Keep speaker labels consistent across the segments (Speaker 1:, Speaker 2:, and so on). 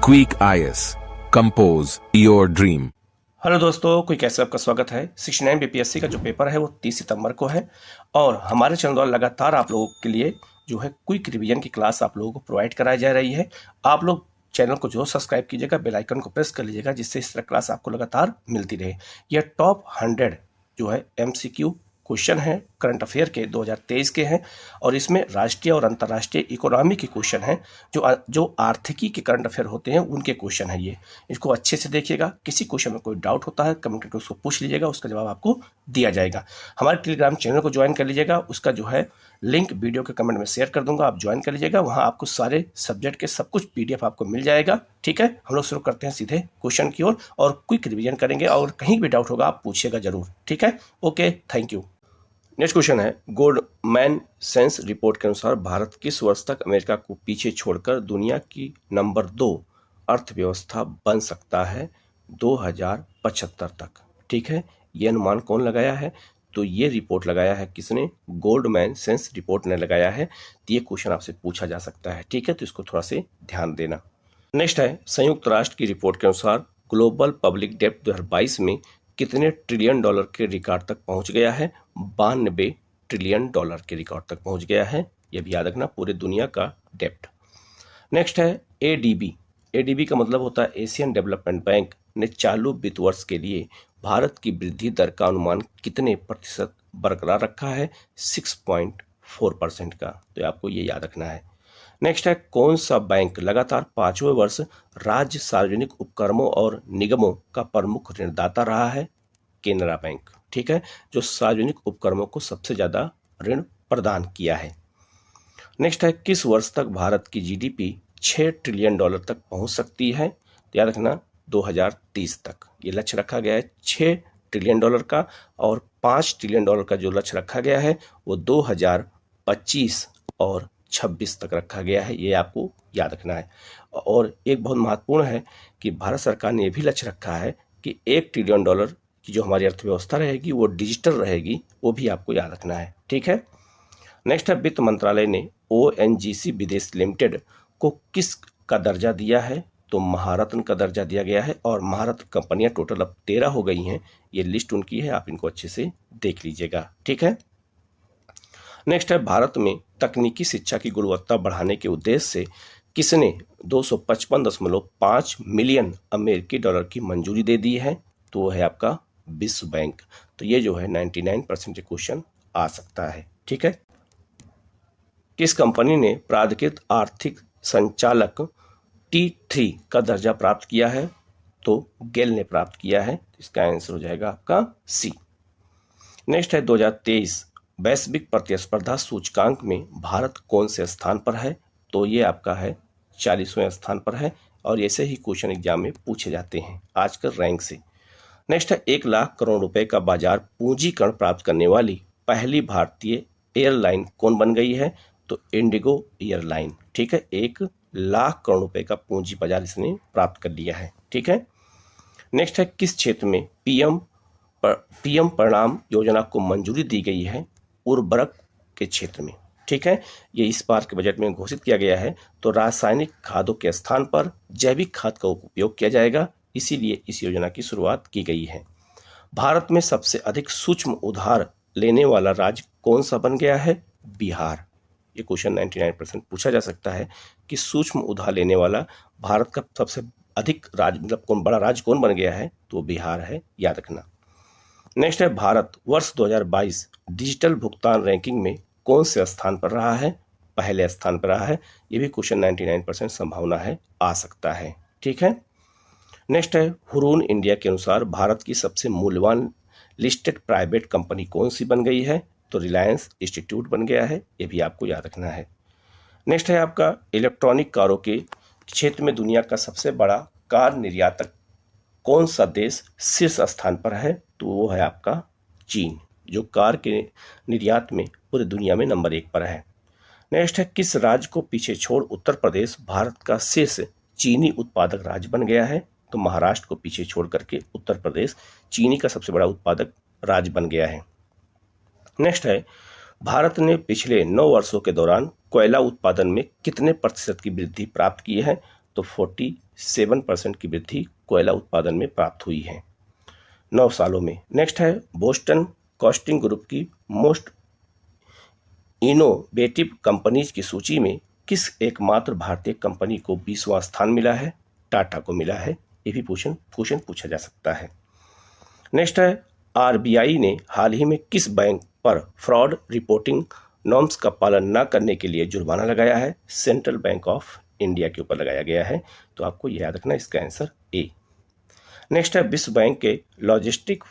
Speaker 1: Quick IAS compose your dream.
Speaker 2: Hello दोस्तों, कोई कैसे आपका स्वागत है। 69 बीपीएससी का जो पेपर है वो 30 सितंबर को है और हमारे चैनल द्वारा लगातार आप लोगों के लिए जो है क्विक रिवीजन की क्लास आप लोगों को प्रोवाइड कराई जा रही है। आप लोग चैनल को जो सब्सक्राइब कीजिएगा, बेल आइकन को प्रेस कर लीजिएगा, जिससे इस तरह क्लास आपको लगातार मिलती रहे। यह टॉप 100 जो है एमसीक्यू क्वेश्चन है करंट अफेयर के 2023 के हैं और इसमें राष्ट्रीय और अंतर्राष्ट्रीय इकोनॉमी के क्वेश्चन हैं। जो आर्थिकी के करंट अफेयर होते हैं उनके क्वेश्चन है ये। इसको अच्छे से देखिएगा। किसी क्वेश्चन में कोई डाउट होता है कमेंट करके उसको पूछ लीजिएगा, उसका जवाब आपको दिया जाएगा। हमारे टेलीग्राम चैनल को ज्वाइन कर लीजिएगा, उसका जो है लिंक वीडियो के कमेंट में शेयर कर दूंगा, आप ज्वाइन कर लीजिएगा। वहाँ आपको सारे सब्जेक्ट के सब कुछ पीडीएफ आपको मिल जाएगा। ठीक है, हम लोग शुरू करते हैं सीधे क्वेश्चन की ओर और क्विक रिवीजन करेंगे और कहीं भी डाउट होगा आप पूछिएगा जरूर। ठीक है, okay, thank you. Next question है, गोल्डमैन सैच्स रिपोर्ट के अनुसार भारत किस वर्ष तक अमेरिका को पीछे छोड़कर दुनिया की नंबर 2 अर्थव्यवस्था बन सकता है 2075 तक। ठीक है, ये अनुमान कौन लगाया है? तो ये रिपोर्ट लगाया है किसने? गोल्डमैन सैच्स रिपोर्ट ने लगाया है। तो ये क्वेश्चन आपसे पूछा जा सकता है। ठीक है, तो इसको थोड़ा से ध्यान देना। नेक्स्ट है, संयुक्त राष्ट्र की रिपोर्ट के अनुसार ग्लोबल पब्लिक डेब्ट 2022 में कितने ट्रिलियन डॉलर के रिकॉर्ड तक पहुंच गया है? 92 ट्रिलियन डॉलर के रिकॉर्ड तक पहुंच गया है। यह भी याद रखना, पूरे दुनिया का डेब्ट। नेक्स्ट है एडीबी। एडीबी का मतलब होता है एशियन डेवलपमेंट बैंक ने चालू वित्त वर्ष के लिए भारत की वृद्धि दर का अनुमान कितने प्रतिशत बरकरार रखा है? 6.4% का। तो आपको ये याद रखना है। नेक्स्ट है, कौन सा बैंक लगातार 5वें वर्ष राज्य सार्वजनिक उपक्रमों और निगमों का प्रमुख ऋणदाता रहा है? केनरा बैंक। ठीक है, जो सार्वजनिक उपक्रमों को सबसे ज्यादा ऋण प्रदान किया है। नेक्स्ट है, किस वर्ष तक भारत की जीडीपी 6 ट्रिलियन डॉलर तक पहुंच सकती है? तो याद रखना 2030 तक ये लक्ष्य रखा गया है 6 ट्रिलियन डॉलर का, और 5 ट्रिलियन डॉलर का जो लक्ष्य रखा गया है वो 2025 और 26 तक रखा गया है। ये आपको याद रखना है। और एक बहुत महत्वपूर्ण है कि भारत सरकार ने यह भी लक्ष्य रखा है कि 1 ट्रिलियन डॉलर की जो हमारी अर्थव्यवस्था रहेगी वो डिजिटल रहेगी, वो भी आपको याद रखना है। ठीक है। नेक्स्ट है, वित्त मंत्रालय ने ओएनजीसी विदेश लिमिटेड को किस का दर्जा दिया है? तो महारत्न का दर्जा दिया गया है और महारत्न कंपनियां टोटल अब 13 हो गई हैं। ये लिस्ट उनकी है, आप इनको अच्छे से देख लीजिएगा। ठीक है। नेक्स्ट है, भारत में तकनीकी शिक्षा की गुणवत्ता बढ़ाने के उद्देश्य से किसने 255.5 मिलियन अमेरिकी डॉलर की मंजूरी दे दी है? तो वो है आपका विश्व बैंक। तो ये जो है 99% क्वेश्चन आ सकता है। ठीक है। किस कंपनी ने प्राधिकृत आर्थिक संचालक T3 का दर्जा प्राप्त किया है? तो गेल ने प्राप्त किया है। इसका आंसर हो जाएगा आपका सी। नेक्स्ट है, 2023 वैश्विक प्रतिस्पर्धा सूचकांक में भारत कौन से स्थान पर है? तो ये आपका है 40वें स्थान पर है और ऐसे ही क्वेश्चन एग्जाम में पूछे जाते हैं आजकल रैंक से। नेक्स्ट है, 1 लाख करोड़ रुपए का बाजार पूंजीकरण प्राप्त करने वाली पहली भारतीय एयरलाइन कौन बन गई है? तो इंडिगो एयरलाइन। ठीक है, 1 लाख करोड़ रुपए का पूंजी बाजार इसने प्राप्त कर लिया है। ठीक है। नेक्स्ट है, किस क्षेत्र में पीएम परिणाम योजना को मंजूरी दी गई है? उर्वरक के क्षेत्र में। ठीक है, ये इस बार के बजट में घोषित किया गया है। तो रासायनिक खादों के स्थान पर जैविक खाद का उपयोग किया जाएगा, इसीलिए इस योजना की शुरुआत की गई है। भारत में सबसे अधिक सूक्ष्म उधार लेने वाला राज्य कौन सा बन गया है? बिहार। ये क्वेश्चन 99% पूछा जा सकता है कि सूक्ष्म उधार लेने वाला भारत का सबसे अधिक राज्य मतलब कौन बड़ा राज्य कौन बन गया है? तो बिहार है, याद रखना। नेक्स्ट है, भारत वर्ष 2022 डिजिटल भुगतान रैंकिंग में कौन से स्थान पर रहा है? पहले स्थान पर रहा है। ये भी क्वेश्चन 99% संभावना है आ सकता है। ठीक है। नेक्स्ट है, हुरून इंडिया के अनुसार भारत की सबसे मूल्यवान लिस्टेड प्राइवेट कंपनी कौन सी बन गई है? तो रिलायंस इंस्टीट्यूट बन गया है। ये भी आपको याद रखना है। नेक्स्ट है आपका, इलेक्ट्रॉनिक कारों के क्षेत्र में दुनिया का सबसे बड़ा कार निर्यातक कौन सा देश शीर्ष स्थान पर है? तो वो है आपका चीन, जो कार के निर्यात में पूरी दुनिया में नंबर 1 पर है। नेक्स्ट है, किस राज्य को पीछे छोड़ उत्तर प्रदेश भारत का शीर्ष चीनी उत्पादक राज्य बन गया है? तो महाराष्ट्र को पीछे छोड़ करके उत्तर प्रदेश चीनी का सबसे बड़ा उत्पादक राज्य बन गया है। नेक्स्ट है, भारत ने पिछले 9 वर्षों के दौरान कोयला उत्पादन में कितने प्रतिशत की वृद्धि प्राप्त की है? तो 7% की वृद्धि कोयला उत्पादन में प्राप्त हुई है 9 सालों में। नेक्स्ट है बोस्टन कॉस्टिंग ग्रुप की मोस्ट इनोवेटिव कंपनीज की सूची में किस एकमात्र भारतीय कंपनी को 20वां स्थान मिला है? टाटा को मिला है। ये भी क्वेश्चन पूछा जा सकता है। नेक्स्ट है आरबीआई ने हाल ही में किस बैंक पर फ्रॉड रिपोर्टिंग नॉर्म्स का पालन न करने के लिए जुर्माना लगाया है? सेंट्रल बैंक ऑफ इंडिया के ऊपर लगाया गया है। तो आपको याद रखना इसका आंसर ए। नेक्स्ट है विश्व बैंक के लॉजिस्टिक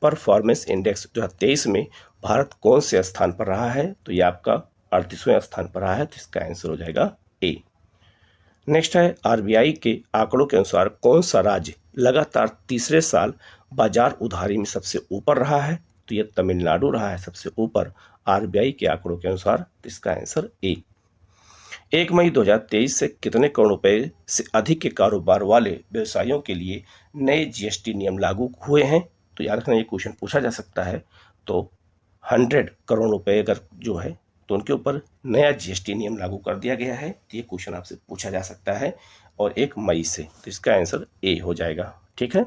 Speaker 2: परफॉर्मेंस इंडेक्स 2023 में भारत कौन से स्थान पर रहा है? तो ये आपका 38वें स्थान पर रहा है। तो इसका आंसर हो जाएगा ए। नेक्स्ट है आरबीआई के आंकड़ों के अनुसार कौन सा राज्य लगातार तीसरे साल बाजार उधारी में सबसे ऊपर रहा है? तो ये तमिलनाडु रहा है सबसे ऊपर आरबीआई के आंकड़ों के अनुसार। तो इसका आंसर ए। 1 मई 2023 से कितने करोड़ रुपए से अधिक के कारोबार वाले व्यवसायियों के लिए नए जीएसटी नियम लागू हुए हैं? तो याद रखना ये क्वेश्चन पूछा जा सकता है। तो 100 करोड़ रुपए अगर जो है तो उनके ऊपर नया जीएसटी नियम लागू कर दिया गया है। तो ये क्वेश्चन आपसे पूछा जा सकता है और 1 मई से। तो इसका आंसर ए हो जाएगा। ठीक है।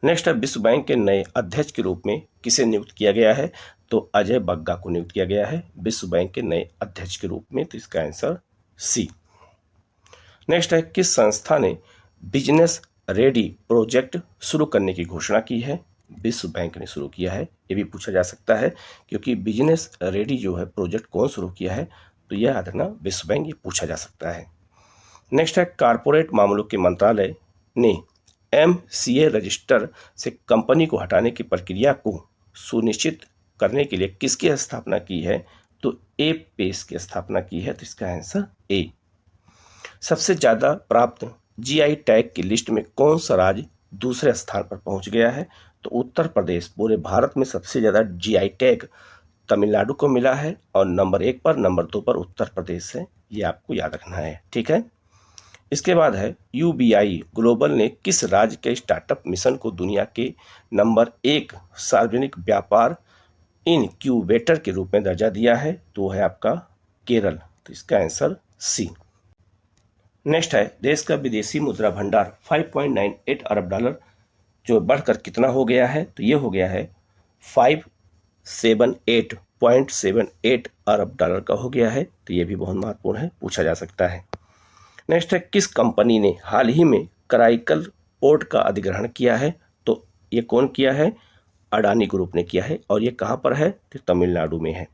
Speaker 2: नेक्स्ट है विश्व बैंक के नए अध्यक्ष के रूप में किसे नियुक्त किया गया है? तो अजय बग्गा को नियुक्त किया गया है विश्व बैंक के नए अध्यक्ष के रूप में। तो इसका आंसर सी। नेक्स्ट है किस संस्था ने बिजनेस रेडी प्रोजेक्ट शुरू करने की घोषणा की है? विश्व बैंक ने शुरू किया है। ये भी पूछा जा सकता है क्योंकि बिजनेस रेडी जो है प्रोजेक्ट कौन शुरू किया है? तो यह याद रखना विश्व बैंक, ये पूछा जा सकता है। नेक्स्ट है कारपोरेट मामलों के मंत्रालय ने एमसीए रजिस्टर से कंपनी को हटाने की प्रक्रिया को सुनिश्चित करने के लिए किसकी स्थापना की है? तो एपेस की स्थापना की है। तो इसका आंसर ए। सबसे ज्यादा प्राप्त जीआई टैग की लिस्ट में कौन सा राज्य दूसरे स्थान पर पहुंच गया है? तो उत्तर प्रदेश पूरे भारत में सबसे ज्यादा जीआई टैग तमिलनाडु को मिला है और नंबर 1 पर, नंबर 2 पर उत्तर प्रदेश है। ये आपको याद रखना है। ठीक है। इसके बाद है यूबीआई ग्लोबल ने किस राज्य के स्टार्टअप मिशन को दुनिया के नंबर 1 सार्वजनिक व्यापार इनक्यूबेटर के रूप में दर्जा दिया है? तो है आपका केरल। तो इसका आंसर सी। नेक्स्ट है देश का विदेशी मुद्रा भंडार 5.98 अरब डॉलर जो बढ़कर कितना हो गया है? तो ये हो गया है 578.78 अरब डॉलर का हो गया है। तो ये भी बहुत महत्वपूर्ण है, पूछा जा सकता है। नेक्स्ट है किस कंपनी ने हाल ही में कराईकल पोर्ट का अधिग्रहण किया है? तो ये कौन किया है? अडानी ग्रुप ने किया है। और ये कहाँ पर है? तो तमिलनाडु में है।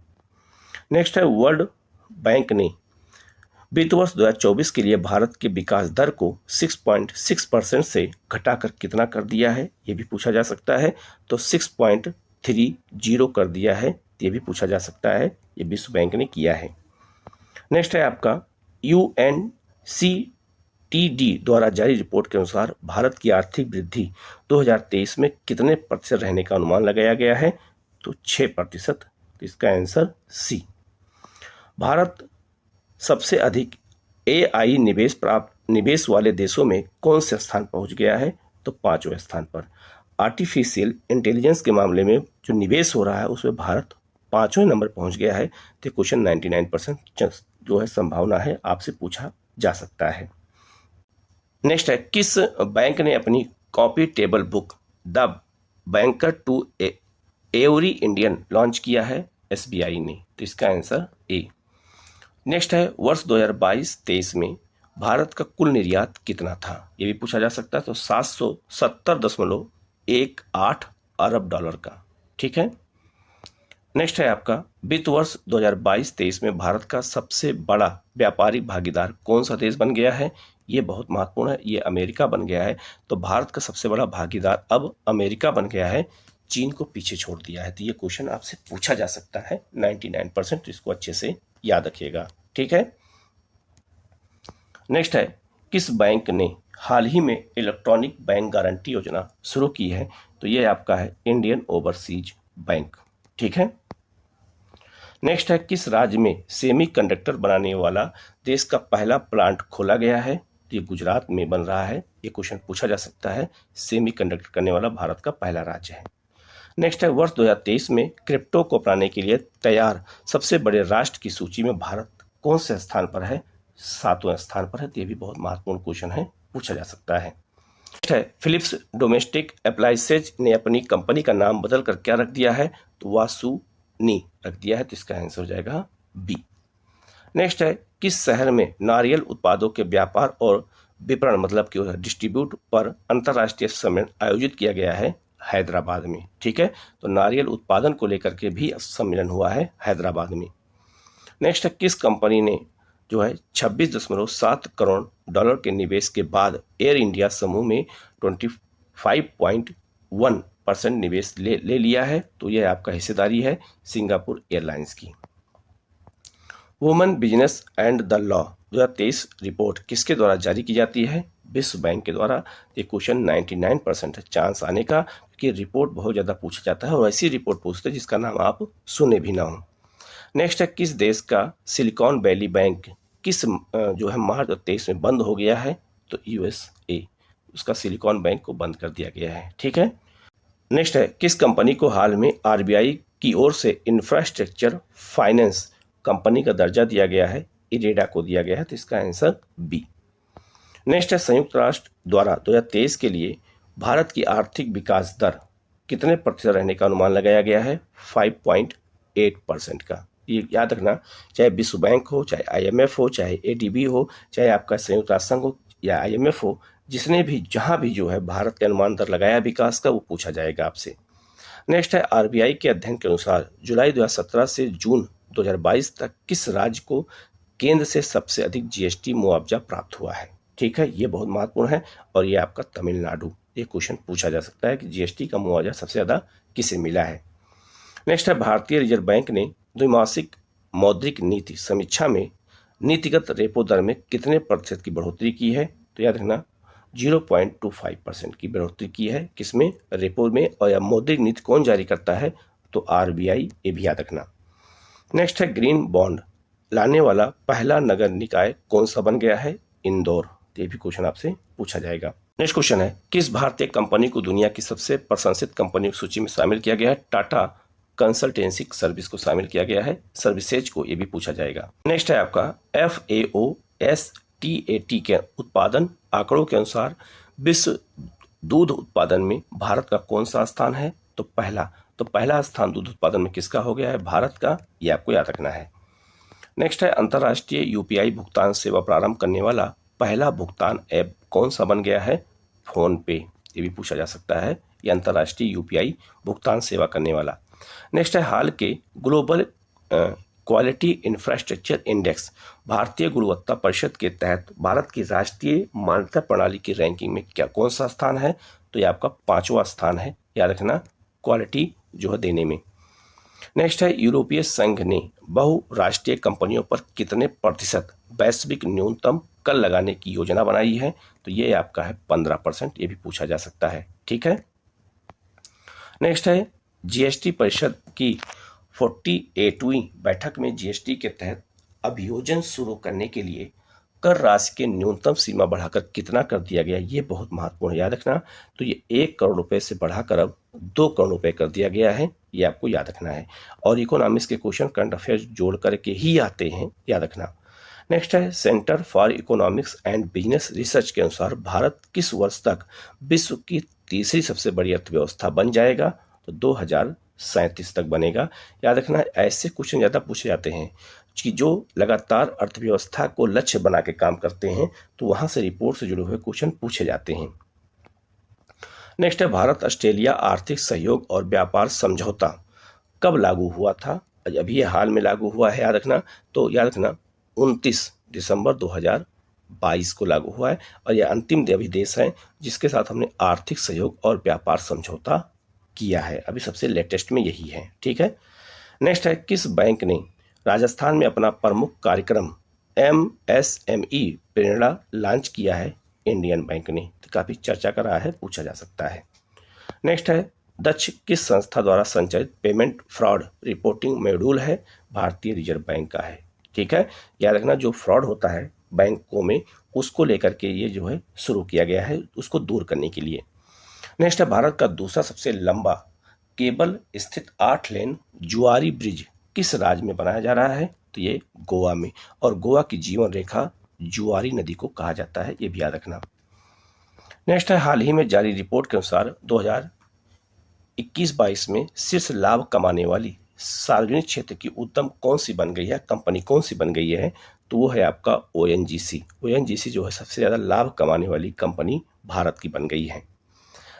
Speaker 2: नेक्स्ट है वर्ल्ड बैंक ने वित्त वर्ष 2024 के लिए भारत के विकास दर को 6.6% से घटाकर कितना कर दिया है? ये भी पूछा जा सकता है। तो 6.30 कर दिया है। ये भी पूछा जा सकता है। ये विश्व बैंक ने किया है। नेक्स्ट है आपका UNCTD द्वारा जारी रिपोर्ट के अनुसार भारत की आर्थिक वृद्धि 2023 में कितने प्रतिशत रहने का अनुमान लगाया गया है? तो 6%। तो इसका आंसर सी। भारत सबसे अधिक AI निवेश वाले देशों में कौन से स्थान पहुंच गया है? तो 5वें स्थान पर। आर्टिफिशियल इंटेलिजेंस के मामले में जो निवेश हो रहा है उसमें भारत 5वें नंबर पहुंच गया है। तो क्वेश्चन 99% जो है संभावना है आपसे पूछा जा सकता है। नेक्स्ट है किस बैंक ने अपनी coffee table book the banker to every Indian launch किया है? SBI ने। तो इसका आंसर ए। नेक्स्ट है वर्ष 2022-23 में भारत का कुल निर्यात कितना था? ये भी पूछा जा सकता है। तो 770.18 अरब डॉलर का। ठीक है। नेक्स्ट है आपका वित्त वर्ष 2022-23 में भारत का सबसे बड़ा व्यापारिक भागीदार कौन सा देश बन गया है? ये बहुत महत्वपूर्ण है। ये अमेरिका बन गया है। तो भारत का सबसे बड़ा भागीदार अब अमेरिका बन गया है, चीन को पीछे छोड़ दिया है। तो ये क्वेश्चन आपसे पूछा जा सकता है 99%। इसको अच्छे से याद रखिएगा। ठीक है। नेक्स्ट है किस बैंक ने हाल ही में इलेक्ट्रॉनिक बैंक गारंटी योजना शुरू की है? तो ये आपका है इंडियन ओवरसीज बैंक। ठीक है। नेक्स्ट है किस राज्य में सेमीकंडक्टर बनाने वाला देश का पहला प्लांट खोला गया है? तो ये गुजरात में बन रहा है। ये क्वेश्चन पूछा जा सकता है। सेमीकंडक्टर करने वाला भारत का पहला राज्य है। नेक्स्ट है वर्ष 2023 में क्रिप्टो को अपनाने के लिए तैयार सबसे बड़े राष्ट्र की सूची में भारत कौन से स्थान पर है? 7वें स्थान पर है। तो ये भी बहुत महत्वपूर्ण क्वेश्चन है, पूछा जा सकता है। नेक्स्ट है, फिलिप्स डोमेस्टिक अप्लायंसेज ने अपनी कंपनी का नाम बदल कर क्या रख दिया है? तो वासुनी रख दिया है। तो इसका आंसर हो जाएगा बी। नेक्स्ट है, किस शहर में नारियल उत्पादों के व्यापार और विपणन मतलब कि डिस्ट्रीब्यूट पर अंतर्राष्ट्रीय सम्मेलन आयोजित किया गया है? हैदराबाद में। ठीक है, तो नारियल उत्पादन को लेकर के भी सम्मेलन हुआ है हैदराबाद में। नेक्स्ट है, किस कंपनी ने जो है 26.7 करोड़ डॉलर के निवेश के बाद एयर इंडिया समूह में 25.1% निवेश ले लिया है? तो यह आपका हिस्सेदारी है सिंगापुर एयरलाइंस की। Women business and the law 2023 report किसके द्वारा जारी की जाती है? विश्व बैंक के द्वारा। ये क्वेश्चन 99% है चांस आने का, क्योंकि रिपोर्ट बहुत ज़्यादा पूछा जाता है और ऐसी रिपोर्ट पूछते हैं जिसका नाम आप सुने भी ना हो। नेक्स्ट है, किस देश का सिलिकॉन वैली बैंक किस जो है मार्च 2023 में बंद हो गया है? तो USA, उसका सिलिकॉन बैंक को बंद कर दिया गया है। ठीक है। नेक्स्ट है, किस कंपनी को हाल में RBI की ओर से इंफ्रास्ट्रक्चर फाइनेंस कंपनी का दर्जा दिया गया है? इरेडा को दिया गया है। तो इसका आंसर बी। नेक्स्ट है, संयुक्त राष्ट्र द्वारा 2023 के लिए भारत की आर्थिक विकास दर कितने प्रतिशत रहने का अनुमान लगाया गया है? 5.8% का। ये याद रखना, चाहे विश्व बैंक हो, चाहे IMF हो, चाहे ADB हो, चाहे आपका संयुक्त राष्ट्र संघ हो या IMF हो, जिसने भी जहां भी जो है भारत के अनुमान दर लगाया विकास का, वो पूछा जाएगा आपसे। नेक्स्ट है, RBI के अध्ययन के अनुसार जुलाई 2017 से जून 2022 तक किस राज्य को केंद्र से सबसे अधिक GST मुआवजा प्राप्त हुआ है? ठीक है, ये बहुत महत्वपूर्ण है और ये आपका तमिलनाडु। ये क्वेश्चन पूछा जा सकता है कि GST का मुआवजा सबसे ज्यादा किसे मिला है। नेक्स्ट है, भारतीय रिजर्व बैंक ने द्विमासिक मौद्रिक नीति समीक्षा में नीतिगत रेपो दर में कितने प्रतिशत की बढ़ोतरी की है? तो याद रखना 0.25% की बढ़ोतरी की है। किसमें? रेपो में। और यह मौद्रिक नीति कौन जारी करता है? तो RBI। ये भी याद रखना। नेक्स्ट है, ग्रीन बॉन्ड लाने वाला पहला नगर निकाय कौन सा बन गया है? इंदौर। ये भी क्वेश्चन आपसे पूछा जाएगा। नेक्स्ट क्वेश्चन है, किस भारतीय कंपनी को दुनिया की सबसे प्रशंसित कंपनियों की सूची में शामिल किया गया है? टाटा कंसल्टेंसी सर्विस को शामिल किया गया है, सर्विसेज को। ये भी पूछा जाएगा। नेक्स्ट है आपका FAO-STAT के उत्पादन आंकड़ों के अनुसार विश्व दूध उत्पादन में भारत का कौन सा स्थान है? तो पहला स्थान दूध उत्पादन में किसका हो गया है? भारत का। ये आपको याद रखना है। नेक्स्ट है, अंतर्राष्ट्रीय UPI भुगतान सेवा प्रारंभ करने वाला पहला भुगतान ऐप कौन सा बन गया है? फोन पे। ये भी पूछा जा सकता है, ये अंतर्राष्ट्रीय UPI भुगतान सेवा करने वाला। नेक्स्ट है, हाल के ग्लोबल क्वालिटी इंफ्रास्ट्रक्चर इंडेक्स भारतीय गुणवत्ता परिषद के तहत भारत की राष्ट्रीय मान्यता प्रणाली की रैंकिंग में कौन सा स्थान है? तो ये आपका 5वां स्थान है। याद रखना, क्वालिटी जो है देने में। नेक्स्ट है, यूरोपीय संघ ने बहुराष्ट्रीय कंपनियों पर कितने प्रतिशत वैश्विक न्यूनतम कर लगाने की योजना बनाई है? तो ये आपका है 15%। ये भी पूछा जा सकता है। ठीक है। नेक्स्ट है, GST परिषद की 48वीं बैठक में GST के तहत अभियोजन शुरू करने के लिए कर राशि के न्यूनतम सीमा बढ़ाकर कितना कर दिया गया? ये बहुत महत्वपूर्ण है, याद रखना। तो ये 1 करोड़ रुपए से बढ़ाकर अब 2 करोड़ रुपए कर दिया गया है। ये आपको याद रखना है। और इकोनॉमिक्स के क्वेश्चन करंट अफेयर्स जोड़ करके ही आते हैं, याद रखना। नेक्स्ट है, centre for economics and business research के अनुसार भारत किस वर्ष तक विश्व की तीसरी सबसे बड़ी अर्थव्यवस्था बन जाएगा? तो 2037 तक बनेगा। याद रखना, ऐसे क्वेश्चन ज़्यादा पूछे जाते हैं कि जो लगातार अर्थव्यवस्था को लक्ष्य बना के काम करते हैं, तो वहां से रिपोर्ट से जुड़े हुए क्वेश्चन पूछे जाते हैं। नेक्स्ट है, भारत ऑस्ट्रेलिया आर्थिक सहयोग और व्यापार समझौता कब लागू हुआ था? अभी ये हाल में लागू हुआ है, याद रखना। तो याद रखना 29 दिसंबर 2022 को लागू हुआ है और यह अंतिम अभी देश है जिसके साथ हमने आर्थिक सहयोग और व्यापार समझौता किया है। अभी सबसे लेटेस्ट में यही है। ठीक है। नेक्स्ट है, किस बैंक ने राजस्थान में अपना प्रमुख कार्यक्रम MSME प्रेरणा लॉन्च किया है? इंडियन बैंक ने। तो काफी चर्चा का रहा है, पूछा जा सकता है। नेक्स्ट है, दक्ष किस संस्था द्वारा संचालित पेमेंट फ्रॉड रिपोर्टिंग मॉड्यूल है? भारतीय रिजर्व बैंक का है। ठीक है। याद रखना, जो फ्रॉड होता है बैंकों में उसको लेकर के ये जो है शुरू किया गया है, उसको दूर करने के लिए। नेक्स्ट है, भारत का दूसरा सबसे लंबा केबल स्थित 8 लेन जुआरी ब्रिज किस राज्य में बनाया जा रहा है? तो ये गोवा में। और गोवा की जीवन रेखा जुआरी नदी को कहा जाता है, ये भी याद रखना। नेक्स्ट है, हाल ही में जारी रिपोर्ट के अनुसार 2021-22 में शीर्ष लाभ कमाने वाली सार्वजनिक क्षेत्र की उद्यम कौन सी बन गई है, कंपनी कौन सी बन गई है, तो वो है आपका ओएनजीसी। ओएनजीसी जो है सबसे ज़्यादा लाभ कमाने वाली कंपनी भारत की बन गई है।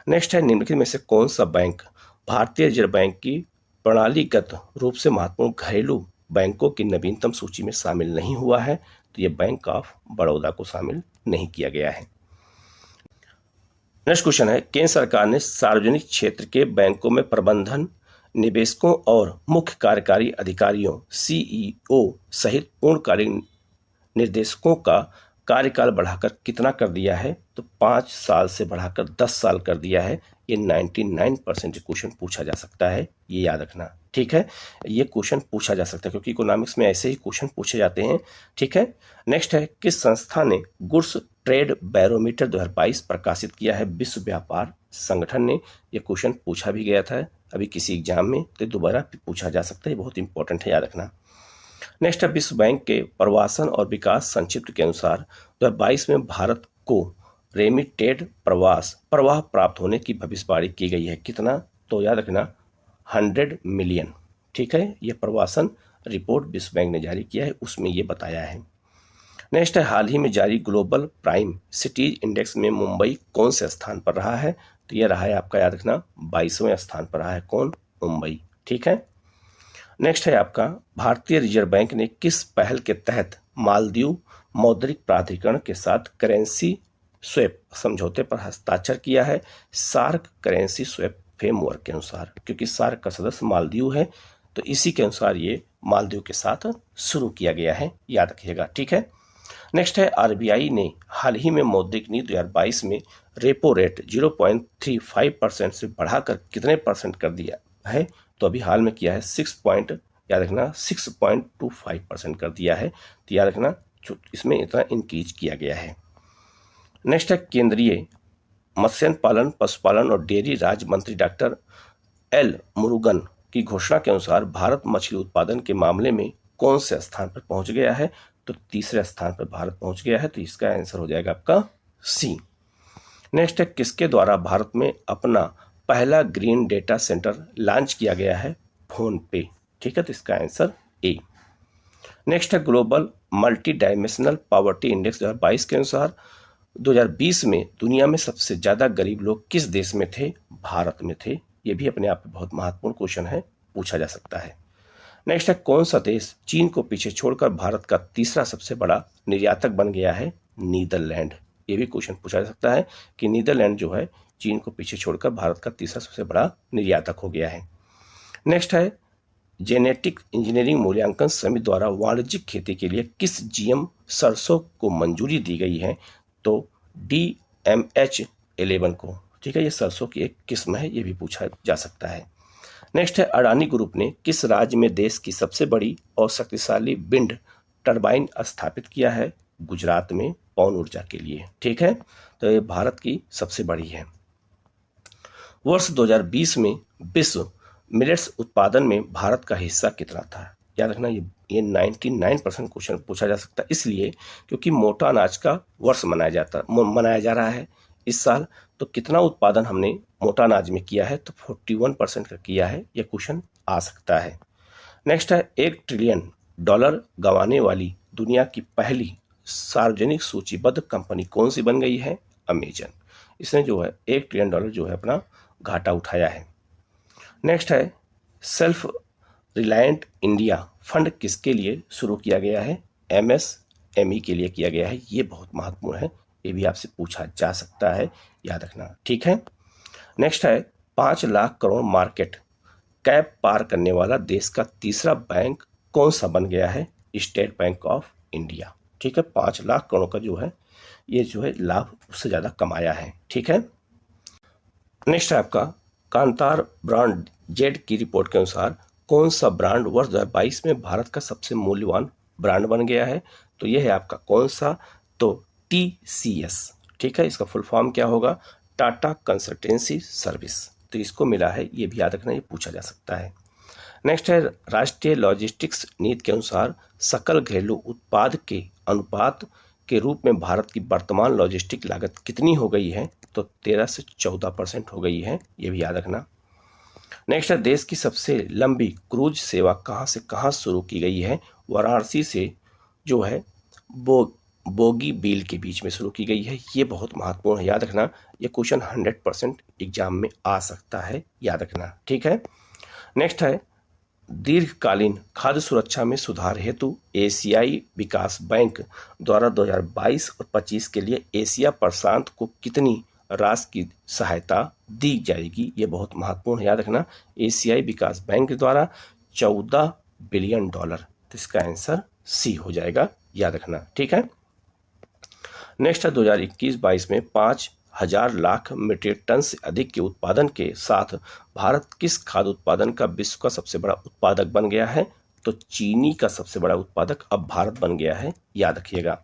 Speaker 2: नेक्स्ट है, निम्नलिखित में से कौन सा बैंक भारतीय रिजर्व बैंक की प्रणालीगत रूप से महत्वपूर्ण घरेलू बैंकों की नवीनतम सूची में शामिल नहीं हुआ है, तो ये बैंक ऑफ बड़ौदा को शामिल नहीं किया गया है। नेक्स्ट क्वेश्चन है, केंद्र सरकार ने सार्वजनिक क्षेत्र के बैंकों में प्रबंधन निवेशकों और मुख्य कार्यकारी अधिकारियों सीईओ सहित पूर्णकालिक निर्देशकों का कार्यकाल बढ़ाकर कितना कर दिया है, तो 5 साल से बढ़ाकर 10 साल कर दिया है। ये 99% क्वेश्चन पूछा जा सकता है, ये याद रखना, ठीक है। ये क्वेश्चन पूछा जा सकता है क्योंकि इकोनॉमिक्स में ऐसे ही क्वेश्चन पूछे जाते हैं, ठीक है। नेक्स्ट है, किस संस्था ने गुड्स ट्रेड बैरोमीटर 2022 प्रकाशित किया है, विश्व व्यापार संगठन ने। ये क्वेश्चन पूछा भी गया था अभी किसी एग्जाम में, तो दोबारा पूछा जा सकता है, बहुत इंपॉर्टेंट है, याद रखना। नेक्स्ट है, विश्व बैंक के प्रवासन और विकास संक्षिप्त के अनुसार 2022 में भारत को रेमिटेड प्रवाह प्राप्त होने की भविष्यवाणी की गई है, कितना, तो याद रखना 100 मिलियन, ठीक है। यह प्रवासन रिपोर्ट विश्व बैंक ने जारी किया है, उसमें यह बताया है। नेक्स्ट है, हाल ही में जारी ग्लोबल प्राइम सिटीज इंडेक्स में मुंबई कौन से स्थान पर रहा है, तो यह रहा है आपका, याद रखना 22वें स्थान पर रहा है, कौन, मुंबई, ठीक है। नेक्स्ट है आपका, भारतीय रिजर्व बैंक ने किस पहल के तहत मालदीव मौद्रिक प्राधिकरण के साथ करेंसी स्वैप समझौते पर हस्ताक्षर किया है, सार्क करेंसी स्वैप फ्रेमवर्क के अनुसार, क्योंकि सार्क का सदस्य मालदीव है, तो इसी के अनुसार ये मालदीव के साथ शुरू किया गया है, याद रखिएगा, ठीक है। नेक्स्ट है, आरबीआई ने हाल ही में मौद्रिक नीति 2022 में रेपो रेट 0.35% से बढ़ाकर कितने परसेंट कर दिया है, तो अभी हाल में किया है 6.25% कर दिया है, तो याद रखना इसमें इतना इंक्रीज किया गया है। नेक्स्ट है, केंद्रीय मत्स्य पालन, पशुपालन और डेयरी राज्य मंत्री डॉक्टर एल मुरुगन की घोषणा के अनुसार भारत मछली उत्पादन के मामले में कौन से स्थान पर पहुंच गया है, तो तीसरे स्थान पर भारत पहुंच गया है, तो इसका आंसर हो जाएगा आपका सी। नेक्स्ट है, किसके द्वारा भारत में अपना पहला ग्रीन डेटा सेंटर लॉन्च किया गया है, फोन पे, ठीक है, तो इसका आंसर ए। नेक्स्ट है, global multi dimensional poverty index 2022 के अनुसार 2020 में दुनिया में सबसे ज्यादा गरीब लोग किस देश में थे, भारत में थे। ये भी अपने आप में बहुत महत्वपूर्ण क्वेश्चन है, पूछा जा सकता है। नेक्स्ट है, कौन सा देश चीन को पीछे छोड़कर भारत का तीसरा सबसे बड़ा निर्यातक बन गया है, नीदरलैंड। ये भी क्वेश्चन पूछा जा सकता है कि नीदरलैंड जो है चीन को पीछे छोड़कर भारत का तीसरा सबसे बड़ा निर्यातक हो गया है। नेक्स्ट है, जेनेटिक इंजीनियरिंग मूल्यांकन समिति द्वारा वाणिज्यिक खेती के लिए किस जीएम सरसों को मंजूरी दी गई है, तो DMH11 को, ठीक है, ये सरसों की एक किस्म है, ये भी पूछा जा सकता है। नेक्स्ट है, अडानी ग्रुप ने किस राज्य में देश की सबसे बड़ी और शक्तिशाली विंड टरबाइन स्थापित किया है, गुजरात में, पवन ऊर्जा के लिए, ठीक है, तो ये भारत की सबसे बड़ी है। वर्ष 2020 में विश्व मिलेट्स उत्पादन में भारत का हिस्सा कितना था, याद रखना ये 99% क्वेश्चन पूछा जा सकता है, इसलिए क्योंकि मोटा अनाज का वर्ष मनाया जा रहा है इस साल, तो कितना उत्पादन हमने मोटा अनाज में किया है, तो 41% का किया है, यह क्वेश्चन आ सकता है। नेक्स्ट है, $1 ट्रिलियन गंवाने वाली दुनिया की पहली सार्वजनिक सूचीबद्ध कंपनी कौन सी बन गई है, अमेजन। इसने जो है $1 ट्रिलियन जो है अपना घाटा उठाया है। नेक्स्ट है, सेल्फ रिलायंट इंडिया फंड किसके लिए शुरू किया गया है, MSME के लिए किया गया है, ये बहुत महत्वपूर्ण है, ये भी आपसे पूछा जा सकता है, याद रखना, ठीक है। नेक्स्ट है, 5 लाख करोड़ मार्केट कैप पार करने वाला देश का तीसरा बैंक कौन सा बन गया है, स्टेट बैंक ऑफ इंडिया, ठीक है। 5 लाख करोड़ का जो है ये जो है लाभ उससे ज्यादा कमाया है, ठीक है। नेक्स्ट है आपका, कांतार ब्रांड जेड की रिपोर्ट के अनुसार कौन सा ब्रांड वर्ष 2022 में भारत का सबसे मूल्यवान ब्रांड बन गया है, तो यह है आपका कौन सा, तो TCS, ठीक है, इसका फुल फॉर्म क्या होगा, टाटा कंसल्टेंसी सर्विस, तो इसको मिला है, ये भी याद रखना, ये पूछा जा सकता है। नेक्स्ट है, राष्ट्रीय लॉजिस्टिक्स नीति के अनुसार सकल घरेलू उत्पाद के अनुपात के रूप में भारत की वर्तमान लॉजिस्टिक लागत कितनी हो गई है? तो 13 से 14% हो गई है, ये भी याद रखना। नेक्स्ट है, देश की सबसे लंबी क्रूज सेवा कहाँ से कहाँ शुरू की गई है? वाराणसी से जो है बोगी बील के बीच में शुरू की गई है। ये बहुत महत्वपूर्ण है, याद रखना। ये क्वेश्चन 100% एग्जाम में आ सकता है, याद रखना, ठीक है। नेक्स्ट है, दीर्घकालीन खाद्य सुरक्षा में सुधार हेतु एशियाई विकास बैंक द्वारा 2022 और 25 के लिए एशिया प्रशांत को कितनी राशि की सहायता दी जाएगी? ये बहुत महत्वपूर्ण है, याद रखना। एशियाई विकास बैंक द्वारा $14 बिलियन। तो इसका आंसर सी हो जाएगा, याद रखना, ठीक है। नेक्स्ट है, 2021-22 में 5,000 लाख मीट्रिक टन से अधिक के उत्पादन के साथ भारत किस खाद्य उत्पादन का विश्व का सबसे बड़ा उत्पादक बन गया है? तो चीनी का सबसे बड़ा उत्पादक अब भारत बन गया है, याद रखिएगा।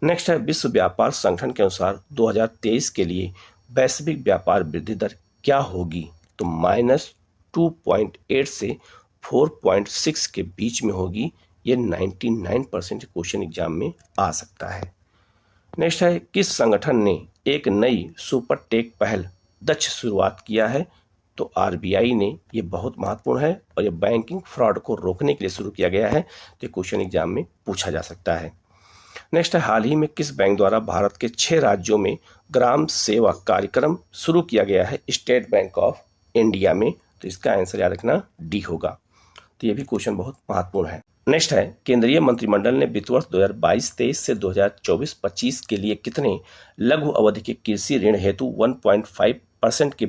Speaker 2: नेक्स्ट है, विश्व व्यापार संगठन के अनुसार 2023 के लिए वैश्विक व्यापार वृद्धि दर क्या होगी? तो -2.8 से 4.6 के बीच में होगी। ये 99% क्वेश्चन एग्जाम में आ सकता है। नेक्स्ट है, किस संगठन ने एक नई सुपर टेक पहल दक्ष शुरुआत किया है? तो आरबीआई ने। ये बहुत महत्वपूर्ण है और ये बैंकिंग फ्रॉड को रोकने के लिए शुरू किया गया है। तो क्वेश्चन एग्जाम में पूछा जा सकता है। नेक्स्ट है, हाल ही में किस बैंक द्वारा भारत के 6 राज्यों में ग्राम सेवा कार्यक्रम शुरू किया गया है? स्टेट बैंक ऑफ इंडिया में। तो इसका आंसर याद रखना डी होगा। तो ये भी क्वेश्चन बहुत महत्वपूर्ण है। नेक्स्ट है, केंद्रीय मंत्रिमंडल ने वित्त वर्ष 2022-23 से 2024-25 के लिए कितने लघु अवधि के कृषि ऋण हेतु 1.5% के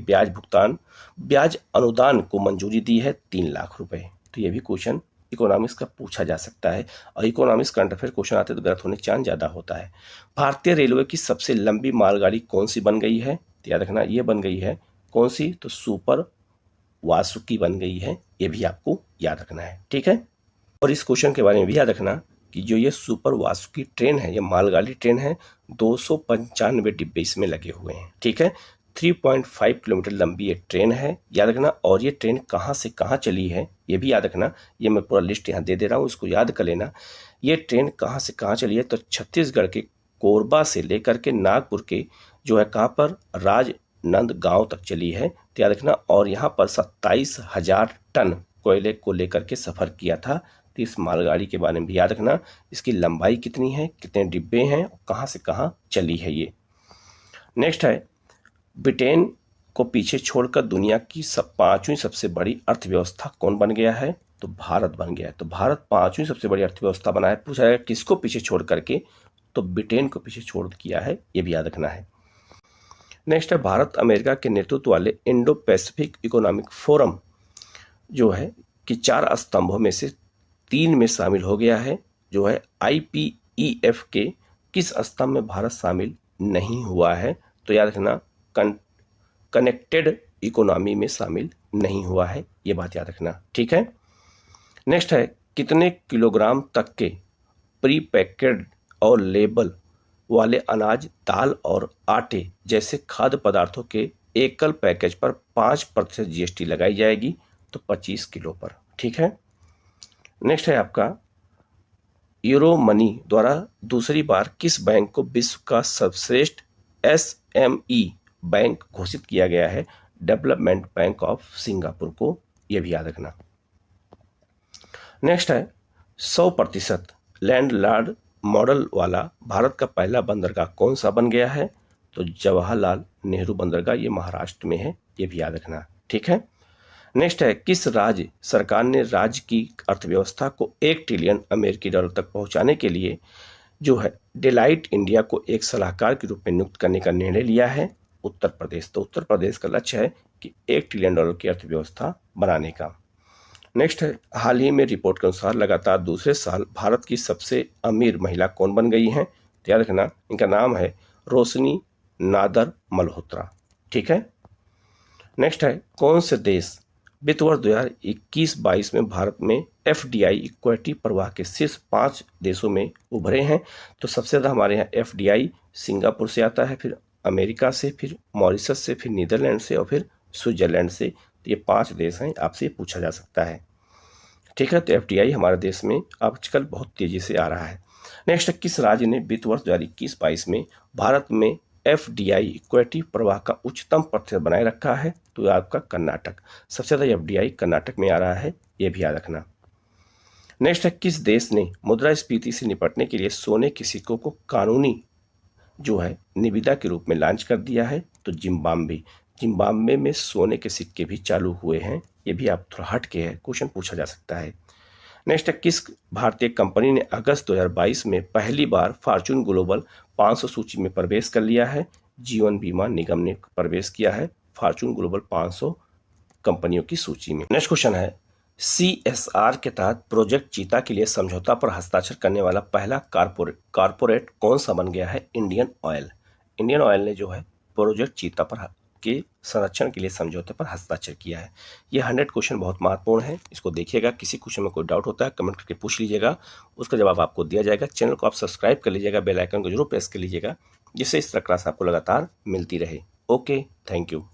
Speaker 2: ब्याज अनुदान को मंजूरी दी है? 3 लाख रुपए। तो ये भी क्वेश्चन इकोनॉमिक्स का पूछा जा सकता है और इकोनॉमिक्स करंट अफेयर क्वेश्चन आते तो गलत होने चांस ज्यादा होता है। भारतीय रेलवे की सबसे लंबी मालगाड़ी कौन सी बन गई है? तो याद रखना, ये बन गई है कौन सी? तो सुपर वासुकी बन गई है। ये भी आपको याद रखना है, ठीक है। और इस क्वेश्चन के बारे में भी याद रखना कि जो ये सुपर वासुकी ट्रेन है, ये मालगाड़ी ट्रेन है, 295 डिब्बे इसमें लगे हुए हैं, ठीक है। 3.5 किलोमीटर लंबी ये ट्रेन है, याद रखना। और ये ट्रेन कहाँ से कहाँ चली है ये भी याद रखना। ये मैं पूरा लिस्ट यहाँ दे दे रहा हूँ, इसको याद कर लेना। ये ट्रेन कहाँ से कहाँ चली है? तो छत्तीसगढ़ के कोरबा से लेकर के नागपुर के जो है कहाँ पर, राजनांदगांव तक चली है, तो याद रखना। और यहाँ पर 27,000 टन कोयले को लेकर के सफर किया था। तो इस मालगाड़ी के बारे में भी याद रखना, इसकी लंबाई कितनी है, कितने डिब्बे हैं, कहाँ से कहाँ चली है ये। नेक्स्ट है, ब्रिटेन को पीछे छोड़कर दुनिया की 5वीं सबसे बड़ी अर्थव्यवस्था कौन बन गया है? तो भारत बन गया है। तो भारत 5वीं सबसे बड़ी अर्थव्यवस्था बना है। पूछा जाएगा किसको पीछे छोड़ करके? तो ब्रिटेन को पीछे छोड़ किया है, ये भी याद रखना है। नेक्स्ट है, भारत अमेरिका के नेतृत्व वाले इंडो पैसिफिक इकोनॉमिक फोरम जो है कि 4 स्तंभों में से 3 में शामिल हो गया है। जो है IPEF के किस स्तंभ में भारत शामिल नहीं हुआ है? तो याद रखना, कनेक्टेड इकोनॉमी में शामिल नहीं हुआ है, ये बात याद रखना, ठीक है। नेक्स्ट है, कितने किलोग्राम तक के प्री पैक्ड और लेबल वाले अनाज, दाल और आटे जैसे खाद्य पदार्थों के एकल पैकेज पर 5% GST लगाई जाएगी? तो 25 किलो पर, ठीक है। नेक्स्ट है आपका, यूरो मनी द्वारा दूसरी बार किस बैंक को विश्व का सर्वश्रेष्ठ SME बैंक घोषित किया गया है? डेवलपमेंट बैंक ऑफ सिंगापुर को, यह भी याद रखना। नेक्स्ट है, 100% लैंडलॉर्ड मॉडल वाला भारत का पहला बंदरगाह कौन सा बन गया है? तो जवाहरलाल नेहरू बंदरगाह, ये महाराष्ट्र में है, ये भी याद रखना, ठीक है। नेक्स्ट है, किस राज्य सरकार ने राज्य की अर्थव्यवस्था को 1 ट्रिलियन अमेरिकी डॉलर तक पहुंचाने के लिए जो है डेलाइट इंडिया को एक सलाहकार के रूप में नियुक्त करने का निर्णय लिया है? उत्तर प्रदेश। तो उत्तर प्रदेश का लक्ष्य है कि 1 ट्रिलियन डॉलर की अर्थव्यवस्था बनाने का। नेक्स्ट है, हाल ही में रिपोर्ट के अनुसार लगातार दूसरे साल भारत की सबसे अमीर महिला कौन बन गई हैं? तो याद रखना, इनका नाम है रोशनी नादर मल्होत्रा, ठीक है। नेक्स्ट है, कौन से देश वित्त वर्ष 2021-22 में भारत में FDI इक्विटी प्रवाह के शीर्ष 5 देशों में उभरे हैं? तो सबसे ज़्यादा हमारे यहाँ FDI सिंगापुर से आता है, फिर अमेरिका से, फिर मॉरिशस से, फिर नीदरलैंड से और फिर स्विट्जरलैंड से। तो ये 5 देश हैं, आपसे पूछा जा सकता है, ठीक है। तो FDI हमारे देश में आजकल बहुत तेजी से आ रहा है। नेक्स्ट, किस राज्य ने वित्त वर्ष 2021-22 में भारत में FDI इक्विटी प्रवाह का उच्चतम प्रतिशत बनाए रखा है? तो आपका कर्नाटक। सबसे ज्यादा FDI कर्नाटक में आ रहा है, ये भी याद रखना। नेक्स्ट है, किस देश ने मुद्रास्फीति से निपटने के लिए सोने के सिक्कों को कानूनी जो है निविदा के रूप में लॉन्च कर दिया है? तो जिम्बाब्वे। जिम्बाब्वे में सोने के सिक्के भी चालू हुए हैं, ये भी आप थोड़ा हट के है, क्वेश्चन पूछा जा सकता है। नेक्स्ट है, किस भारतीय कंपनी ने अगस्त 2022 में पहली बार फॉर्च्यून ग्लोबल 500 सूची में प्रवेश कर लिया है? जीवन बीमा निगम ने प्रवेश किया है फॉर्च्यून ग्लोबल 500 कंपनियों की सूची में। नेक्स्ट क्वेश्चन है, CSR के तहत प्रोजेक्ट चीता के लिए समझौता पर हस्ताक्षर करने वाला पहला कारपोरेट कौन सा बन गया है? Indian oil. इंडियन ऑयल ने जो है प्रोजेक्ट चीता पर के संरक्षण के लिए समझौते पर हस्ताक्षर किया है। ये 100 क्वेश्चन बहुत महत्वपूर्ण है, इसको देखिएगा। किसी क्वेश्चन में कोई डाउट होता है कमेंट करके पूछ लीजिएगा, उसका जवाब आपको दिया जाएगा। चैनल को आप सब्सक्राइब कर लीजिएगा, बेल आइकन को जरूर प्रेस कर लीजिएगा, जिससे इस तरह क्लास आपको लगातार मिलती रहे। Okay, thank you.